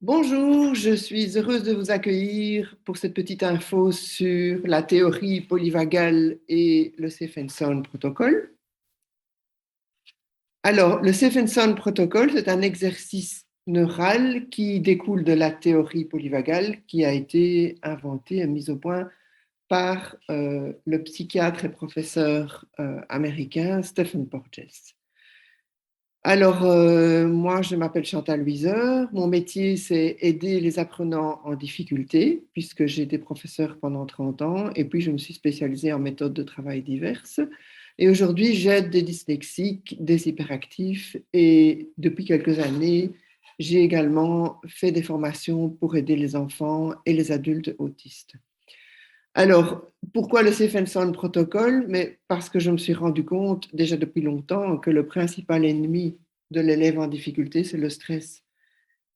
Bonjour, je suis heureuse de vous accueillir pour cette petite info sur la théorie polyvagale et le Stephenson protocole. Alors, le Stephenson protocole, c'est un exercice neural qui découle de la théorie polyvagale qui a été inventée et mise au point par le psychiatre et professeur américain Stephen Porges. Alors, moi, je m'appelle Chantal Louiseur. Mon métier, c'est aider les apprenants en difficulté, puisque j'ai été professeure pendant 30 ans, et puis je me suis spécialisée en méthodes de travail diverses. Et aujourd'hui, j'aide des dyslexiques, des hyperactifs, et depuis quelques années, j'ai également fait des formations pour aider les enfants et les adultes autistes. Alors, pourquoi le Stephenson protocole? Mais parce que je me suis rendu compte déjà depuis longtemps que le principal ennemi de l'élève en difficulté, c'est le stress.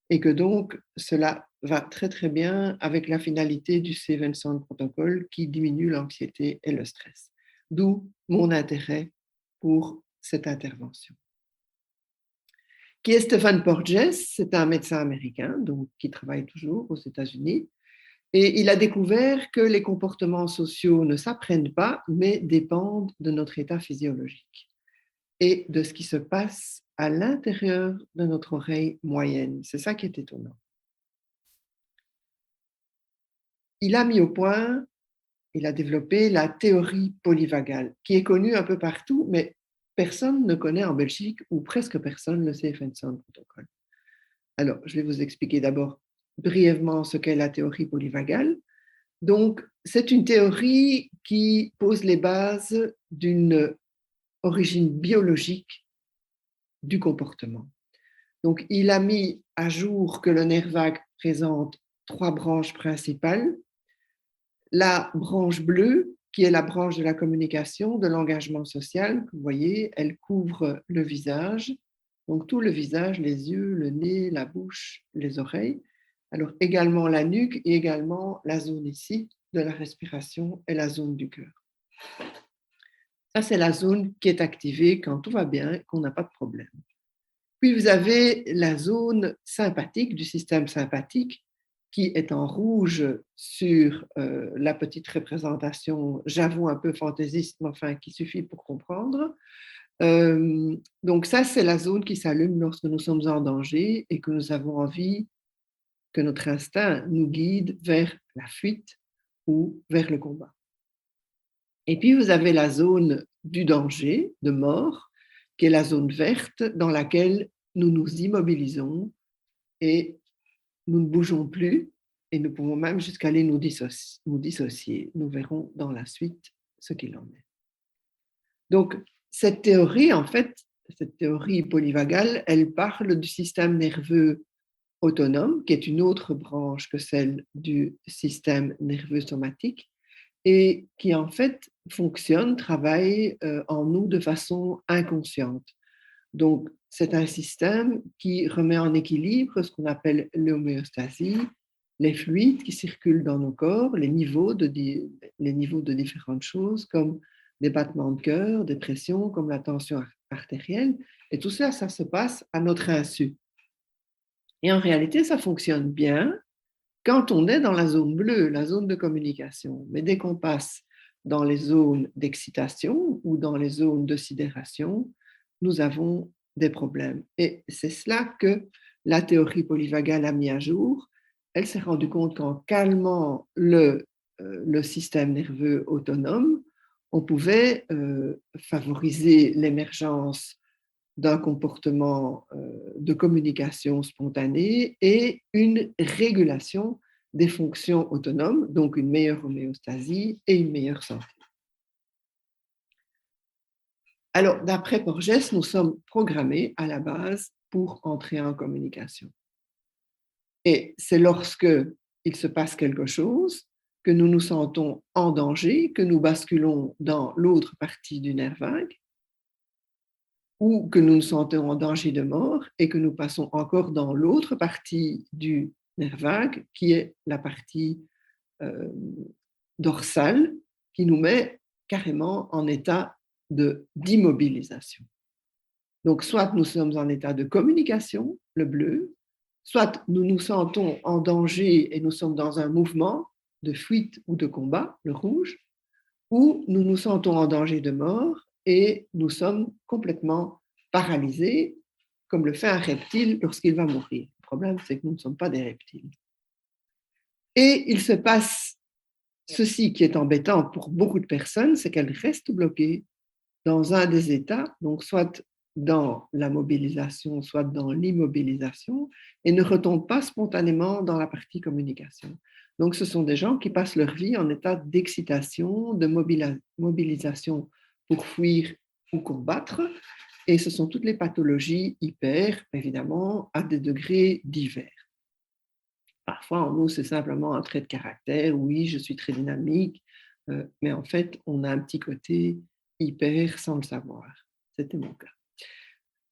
Et que donc, cela va très très bien avec la finalité du Stephenson protocole qui diminue l'anxiété et le stress. D'où mon intérêt pour cette intervention. Qui est Stephen Porges? C'est un médecin américain donc, qui travaille toujours aux États-Unis. Et il a découvert que les comportements sociaux ne s'apprennent pas, mais dépendent de notre état physiologique et de ce qui se passe à l'intérieur de notre oreille moyenne. C'est ça qui est étonnant. Il a mis au point, il a développé la théorie polyvagale, qui est connue un peu partout, mais personne ne connaît en Belgique, ou presque personne, le Stephenson protocole. Alors, je vais vous expliquer d'abord brièvement ce qu'est la théorie polyvagale. Donc, c'est une théorie qui pose les bases d'une origine biologique du comportement. Donc, il a mis à jour que le nerf vague présente trois branches principales. La branche bleue, qui est la branche de la communication, de l'engagement social, vous voyez, elle couvre le visage, donc tout le visage, les yeux, le nez, la bouche, les oreilles. Alors également la nuque et également la zone ici de la respiration et la zone du cœur. Ça, c'est la zone qui est activée quand tout va bien, qu'on n'a pas de problème. Puis vous avez la zone sympathique du système sympathique qui est en rouge sur la petite représentation, j'avoue un peu fantaisiste, mais enfin qui suffit pour comprendre. Donc ça, c'est la zone qui s'allume lorsque nous sommes en danger et que nous avons envie que notre instinct nous guide vers la fuite ou vers le combat. Et puis, vous avez la zone du danger, de mort, qui est la zone verte dans laquelle nous nous immobilisons et nous ne bougeons plus et nous pouvons même jusqu'à aller nous dissocier. Nous verrons dans la suite ce qu'il en est. Donc, cette théorie, en fait, cette théorie polyvagale, elle parle du système nerveux autonome, qui est une autre branche que celle du système nerveux somatique, et qui en fait fonctionne, travaille en nous de façon inconsciente. Donc, c'est un système qui remet en équilibre ce qu'on appelle l'homéostasie, les fluides qui circulent dans nos corps, les niveaux de différentes choses comme des battements de cœur, des pressions comme la tension artérielle. Et tout ça, ça se passe à notre insu. Et en réalité, ça fonctionne bien quand on est dans la zone bleue, la zone de communication. Mais dès qu'on passe dans les zones d'excitation ou dans les zones de sidération, nous avons des problèmes. Et c'est cela que la théorie polyvagale a mis à jour. Elle s'est rendue compte qu'en calmant le système nerveux autonome, on pouvait favoriser l'émergence d'un comportement de communication spontanée et une régulation des fonctions autonomes, donc une meilleure homéostasie et une meilleure santé. Alors, d'après Porges, nous sommes programmés à la base pour entrer en communication. Et c'est lorsque il se passe quelque chose que nous nous sentons en danger, que nous basculons dans l'autre partie du nerf vague, ou que nous nous sentons en danger de mort et que nous passons encore dans l'autre partie du nerf vague, qui est la partie dorsale, qui nous met carrément en état d'immobilisation. Donc, soit nous sommes en état de communication, le bleu, soit nous nous sentons en danger et nous sommes dans un mouvement de fuite ou de combat, le rouge, ou nous nous sentons en danger de mort et nous sommes complètement paralysés, comme le fait un reptile lorsqu'il va mourir. Le problème, c'est que nous ne sommes pas des reptiles. Et il se passe ceci qui est embêtant pour beaucoup de personnes, c'est qu'elles restent bloquées dans un des états, donc soit dans la mobilisation, soit dans l'immobilisation, et ne retombent pas spontanément dans la partie communication. Donc, ce sont des gens qui passent leur vie en état d'excitation, de mobilisation pour fuir ou combattre, et ce sont toutes les pathologies hyper, évidemment, à des degrés divers. Parfois, en nous, c'est simplement un trait de caractère. Oui, je suis très dynamique, mais en fait, on a un petit côté hyper sans le savoir. C'était mon cas.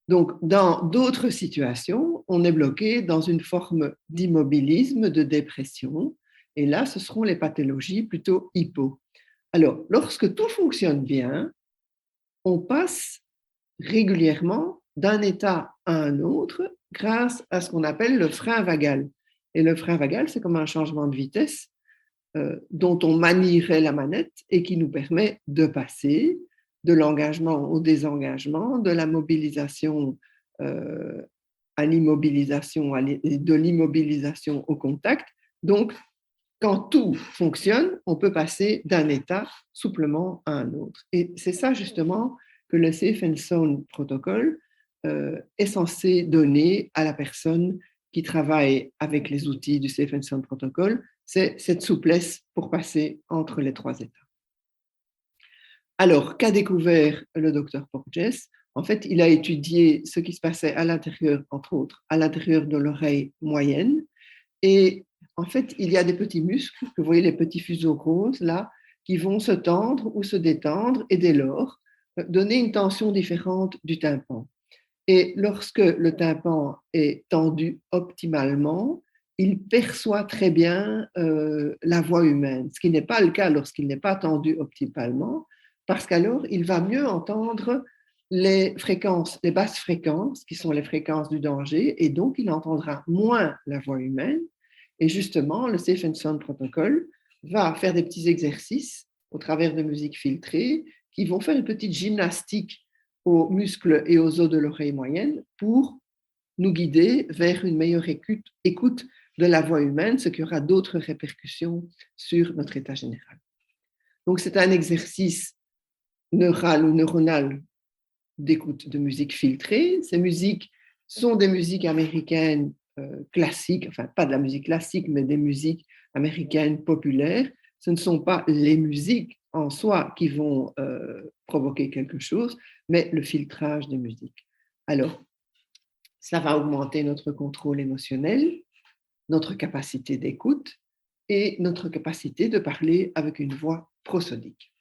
Donc, dans d'autres situations, on est bloqué dans une forme d'immobilisme, de dépression. Et là, ce seront les pathologies plutôt hypo. Alors, lorsque tout fonctionne bien, on passe régulièrement d'un état à un autre grâce à ce qu'on appelle le frein vagal. Et le frein vagal, c'est comme un changement de vitesse dont on manierait la manette et qui nous permet de passer de l'engagement au désengagement, de la mobilisation à l'immobilisation, de l'immobilisation au contact. Donc, quand tout fonctionne, on peut passer d'un état souplement à un autre. Et c'est ça justement que le Safe and Sound Protocol est censé donner à la personne qui travaille avec les outils du Safe and Sound Protocol, c'est cette souplesse pour passer entre les trois états. Alors, qu'a découvert le docteur Porges? En fait, il a étudié ce qui se passait à l'intérieur, entre autres, à l'intérieur de l'oreille moyenne. Et en fait, il y a des petits muscles, que vous voyez les petits fuseaux roses là, qui vont se tendre ou se détendre et dès lors donner une tension différente du tympan. Et lorsque le tympan est tendu optimalement, il perçoit très bien la voix humaine, ce qui n'est pas le cas lorsqu'il n'est pas tendu optimalement, parce qu'alors il va mieux entendre les fréquences, les basses fréquences, qui sont les fréquences du danger, et donc il entendra moins la voix humaine. Et justement, le Safe and Sound Protocol va faire des petits exercices au travers de musique filtrée qui vont faire une petite gymnastique aux muscles et aux os de l'oreille moyenne pour nous guider vers une meilleure écoute de la voix humaine, ce qui aura d'autres répercussions sur notre état général. Donc, c'est un exercice neural ou neuronal d'écoute de musique filtrée. Ces musiques sont des musiques américaines classiques, enfin pas de la musique classique, mais des musiques américaines populaires. Ce ne sont pas les musiques en soi qui vont provoquer quelque chose, mais le filtrage des musiques. Alors, ça va augmenter notre contrôle émotionnel, notre capacité d'écoute et notre capacité de parler avec une voix prosodique.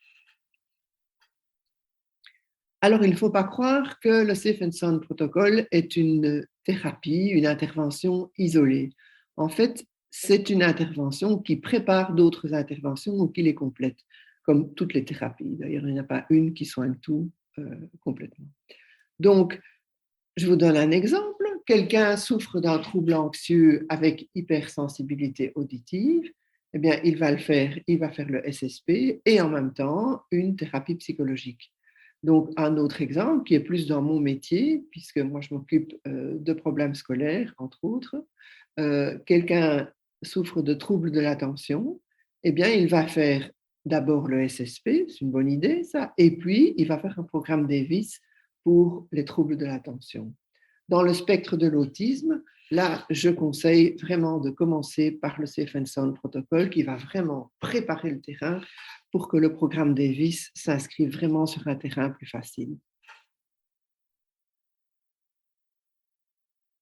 Alors, il ne faut pas croire que le Safe and Sound Protocol est une thérapie, une intervention isolée. En fait, c'est une intervention qui prépare d'autres interventions ou qui les complète, comme toutes les thérapies. D'ailleurs, il n'y en a pas une qui soigne tout complètement. Donc, je vous donne un exemple. Quelqu'un souffre d'un trouble anxieux avec hypersensibilité auditive. Eh bien, il va faire le SSP et en même temps une thérapie psychologique. Donc, un autre exemple qui est plus dans mon métier, puisque moi je m'occupe de problèmes scolaires, entre autres. Quelqu'un souffre de troubles de l'attention, eh bien, il va faire d'abord le SSP, c'est une bonne idée ça, et puis il va faire un programme Davis pour les troubles de l'attention. Dans le spectre de l'autisme, là, je conseille vraiment de commencer par le Safe and Sound Protocol qui va vraiment préparer le terrain pour que le programme Davis s'inscrive vraiment sur un terrain plus facile.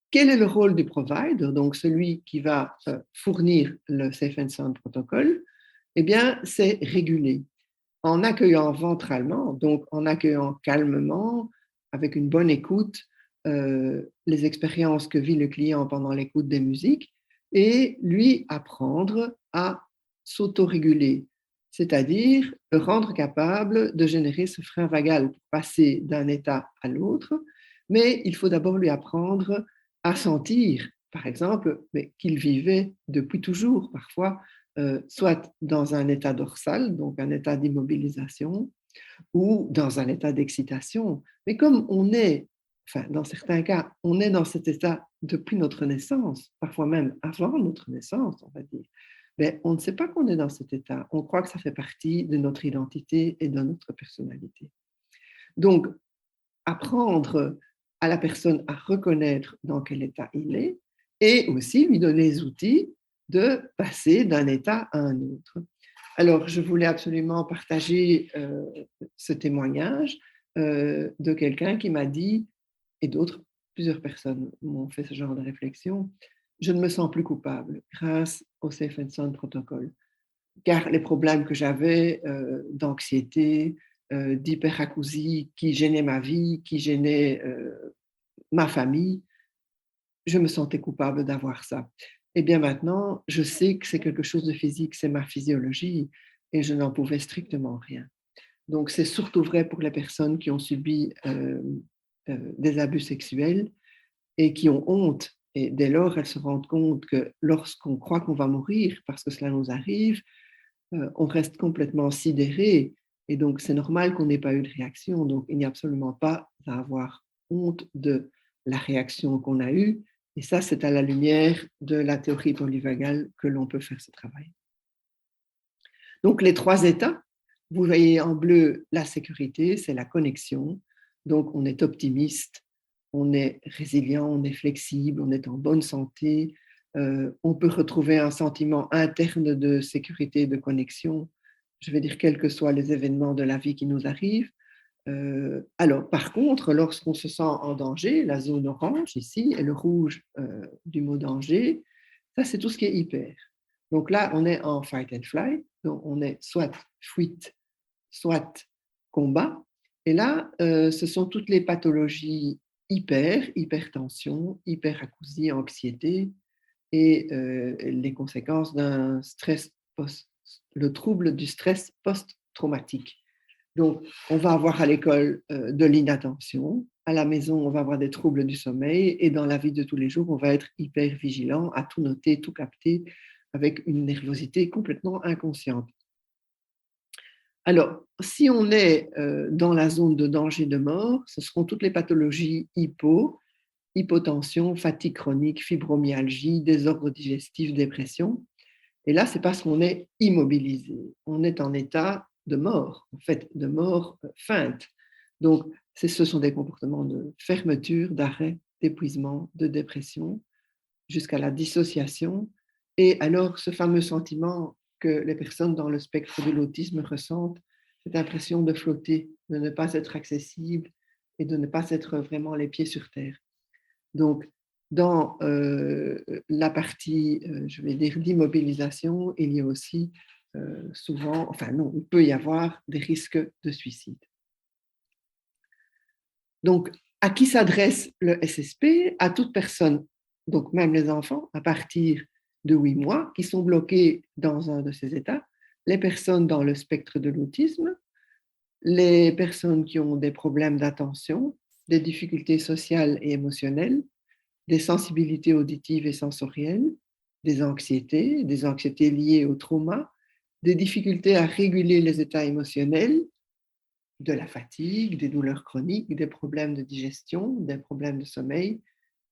Quel est le rôle du provider, donc celui qui va fournir le Safe and Sound Protocol? Eh bien, c'est réguler. En accueillant ventralement, donc en accueillant calmement, avec une bonne écoute, les expériences que vit le client pendant l'écoute des musiques, et lui apprendre à s'autoréguler, c'est-à-dire le rendre capable de générer ce frein vagal pour passer d'un état à l'autre, mais il faut d'abord lui apprendre à sentir par exemple, mais qu'il vivait depuis toujours, parfois, soit dans un état dorsal, donc un état d'immobilisation, ou dans un état d'excitation. Mais comme on est, enfin, dans certains cas, on est dans cet état depuis notre naissance, parfois même avant notre naissance, on va dire, mais on ne sait pas qu'on est dans cet état. On croit que ça fait partie de notre identité et de notre personnalité. Donc, apprendre à la personne à reconnaître dans quel état il est et aussi lui donner les outils de passer d'un état à un autre. Alors, je voulais absolument partager ce témoignage de quelqu'un qui m'a dit, et d'autres, plusieurs personnes m'ont fait ce genre de réflexion, je ne me sens plus coupable grâce au Safe and Sound protocole, car les problèmes que j'avais d'anxiété, d'hyperacousie qui gênaient ma vie, qui gênaient ma famille, je me sentais coupable d'avoir ça. Et bien maintenant, je sais que c'est quelque chose de physique, c'est ma physiologie et je n'en pouvais strictement rien. Donc c'est surtout vrai pour les personnes qui ont subi des abus sexuels et qui ont honte. Et dès lors, elles se rendent compte que lorsqu'on croit qu'on va mourir, parce que cela nous arrive, on reste complètement sidéré. Et donc, c'est normal qu'on n'ait pas eu de réaction. Donc, il n'y a absolument pas à avoir honte de la réaction qu'on a eue. Et ça, c'est à la lumière de la théorie polyvagale que l'on peut faire ce travail. Donc, les trois états, vous voyez en bleu la sécurité, c'est la connexion. Donc, on est optimiste, on est résilient, on est flexible, on est en bonne santé. On peut retrouver un sentiment interne de sécurité, de connexion, je vais dire, quels que soient les événements de la vie qui nous arrivent. Alors, par contre, lorsqu'on se sent en danger, la zone orange ici et le rouge du mot danger, ça c'est tout ce qui est hyper. Donc là, on est en fight and flight, donc on est soit fuite, soit combat. Et là, ce sont toutes les pathologies hypertension, hyperacousie, anxiété et les conséquences d'un stress le trouble du stress post-traumatique. Donc, on va avoir à l'école de l'inattention, à la maison, on va avoir des troubles du sommeil, et dans la vie de tous les jours, on va être hyper vigilant, à tout noter, tout capter, avec une nervosité complètement inconsciente. Alors, si on est dans la zone de danger de mort, ce seront toutes les pathologies hypotension, fatigue chronique, fibromyalgie, désordre digestif, dépression. Et là, c'est parce qu'on est immobilisé. On est en état de mort, en fait, de mort feinte. Donc, ce sont des comportements de fermeture, d'arrêt, d'épuisement, de dépression, jusqu'à la dissociation. Et alors, ce fameux sentiment que les personnes dans le spectre de l'autisme ressentent, cette impression de flotter, de ne pas être accessible et de ne pas être vraiment les pieds sur terre. Donc, dans la partie, je vais dire, d'immobilisation, il y a aussi souvent, enfin non, il peut y avoir des risques de suicide. Donc, à qui s'adresse le SSP? À toute personne, donc même les enfants, à partir de 8 mois, qui sont bloqués dans un de ces états, les personnes dans le spectre de l'autisme, les personnes qui ont des problèmes d'attention, des difficultés sociales et émotionnelles, des sensibilités auditives et sensorielles, des anxiétés liées au trauma, des difficultés à réguler les états émotionnels, de la fatigue, des douleurs chroniques, des problèmes de digestion, des problèmes de sommeil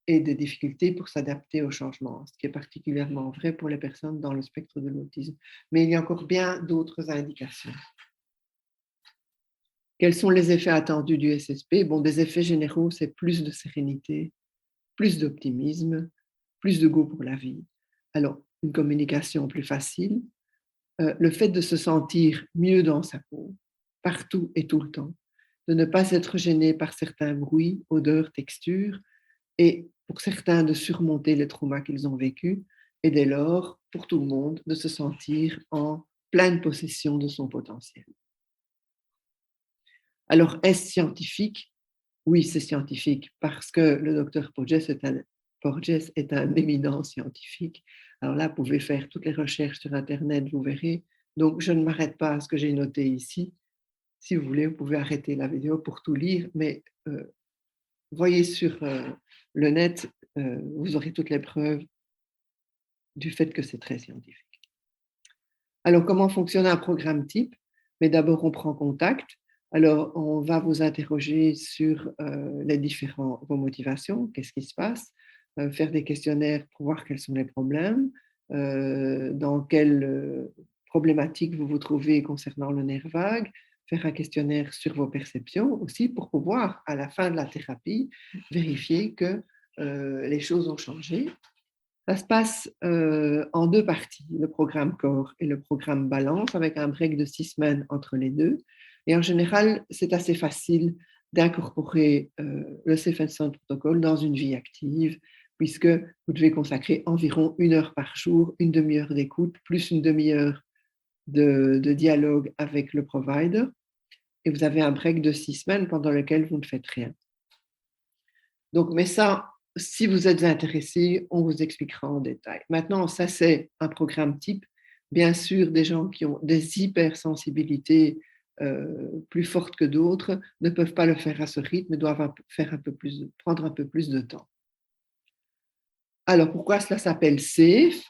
et des difficultés pour s'adapter au changement, ce qui est particulièrement vrai pour les personnes dans le spectre de l'autisme. Mais il y a encore bien d'autres indications. Quels sont les effets attendus du SSP? Bon, des effets généraux, c'est plus de sérénité, plus d'optimisme, plus de goût pour la vie. Alors, une communication plus facile, le fait de se sentir mieux dans sa peau, partout et tout le temps, de ne pas être gêné par certains bruits, odeurs, textures, et pour certains de surmonter les traumas qu'ils ont vécus, et dès lors, pour tout le monde, de se sentir en pleine possession de son potentiel. Alors, est-ce scientifique? Oui, c'est scientifique parce que le docteur Porges est un éminent scientifique. Alors là, vous pouvez faire toutes les recherches sur Internet, vous verrez. Donc, je ne m'arrête pas à ce que j'ai noté ici. Si vous voulez, vous pouvez arrêter la vidéo pour tout lire, mais voyez sur le net, vous aurez toutes les preuves du fait que c'est très scientifique. Alors, comment fonctionne un programme type? Mais d'abord, on prend contact. Alors, on va vous interroger sur vos motivations, qu'est-ce qui se passe, faire des questionnaires pour voir quels sont les problèmes, dans quelles problématiques vous vous trouvez concernant le nerf vague, faire un questionnaire sur vos perceptions aussi pour pouvoir, à la fin de la thérapie, vérifier que les choses ont changé. Ça se passe en deux parties, le programme corps et le programme balance, avec un break de 6 semaines entre les deux. Et en général, c'est assez facile d'incorporer le Safe and Sound Protocol dans une vie active, puisque vous devez consacrer environ 1 heure par jour, une demi-heure d'écoute, plus une demi-heure de dialogue avec le provider. Et vous avez un break de 6 semaines pendant lequel vous ne faites rien. Donc, mais ça, si vous êtes intéressé, on vous expliquera en détail. Maintenant, ça, c'est un programme type. Bien sûr, des gens qui ont des hypersensibilités plus fortes que d'autres ne peuvent pas le faire à ce rythme, doivent prendre un peu plus de temps. Alors, pourquoi cela s'appelle SAFE?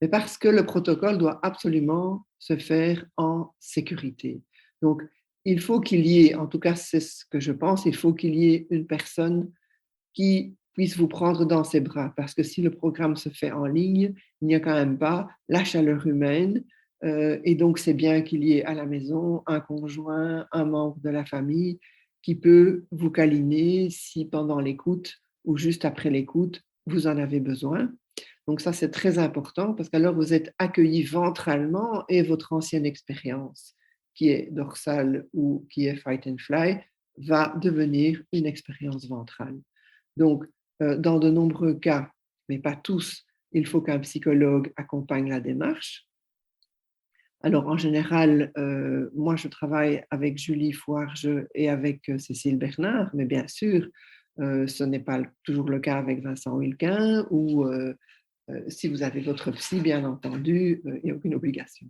C'est parce que le protocole doit absolument se faire en sécurité. Donc, il faut qu'il y ait, en tout cas, c'est ce que je pense, il faut qu'il y ait une personne qui puisse vous prendre dans ses bras. Parce que si le programme se fait en ligne, il n'y a quand même pas la chaleur humaine. Et donc, c'est bien qu'il y ait à la maison un conjoint, un membre de la famille qui peut vous câliner si pendant l'écoute ou juste après l'écoute, vous en avez besoin. Donc ça, c'est très important parce qu'alors vous êtes accueilli ventralement et votre ancienne expérience, qui est dorsale ou qui est fight and fly, va devenir une expérience ventrale. Donc, dans de nombreux cas, mais pas tous, il faut qu'un psychologue accompagne la démarche. Alors, en général, moi, je travaille avec Julie Fouarge et avec Cécile Bernard, mais bien sûr, ce n'est pas toujours le cas avec Vincent Wilquin ou si vous avez votre psy, bien entendu, il n'y a aucune obligation.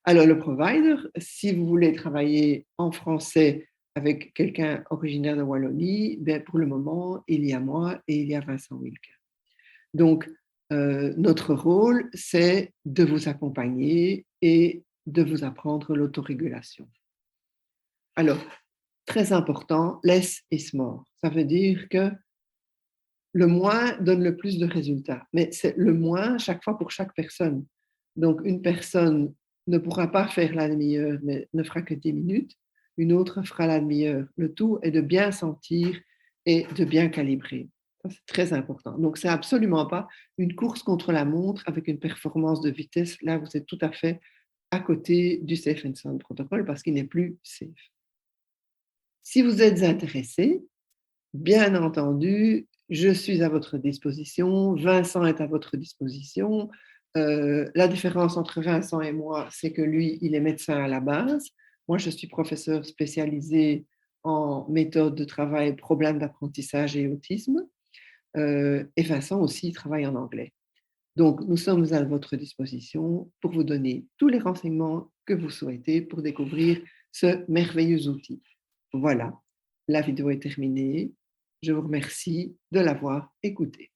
Alors, le provider, si vous voulez travailler en français avec quelqu'un originaire de Wallonie, ben, pour le moment, il y a moi et il y a Vincent Wilquin. Donc, notre rôle, c'est de vous accompagner et de vous apprendre l'autorégulation. Alors, très important, less is more. Ça veut dire que le moins donne le plus de résultats, mais c'est le moins chaque fois pour chaque personne. Donc, une personne ne pourra pas faire la demi-heure, mais ne fera que 10 minutes. Une autre fera la demi-heure. Le tout est de bien sentir et de bien calibrer. Ça, c'est très important. Donc, c'est absolument pas une course contre la montre avec une performance de vitesse. Là, vous êtes tout à fait à côté du Safe and Sound Protocol parce qu'il n'est plus safe. Si vous êtes intéressé, bien entendu, je suis à votre disposition. Vincent est à votre disposition. La différence entre Vincent et moi, c'est que lui, il est médecin à la base. Moi, je suis professeur spécialisé en méthode de travail, problèmes d'apprentissage et autisme. Et Vincent aussi travaille en anglais. Donc, nous sommes à votre disposition pour vous donner tous les renseignements que vous souhaitez pour découvrir ce merveilleux outil. Voilà, la vidéo est terminée. Je vous remercie de l'avoir écoutée.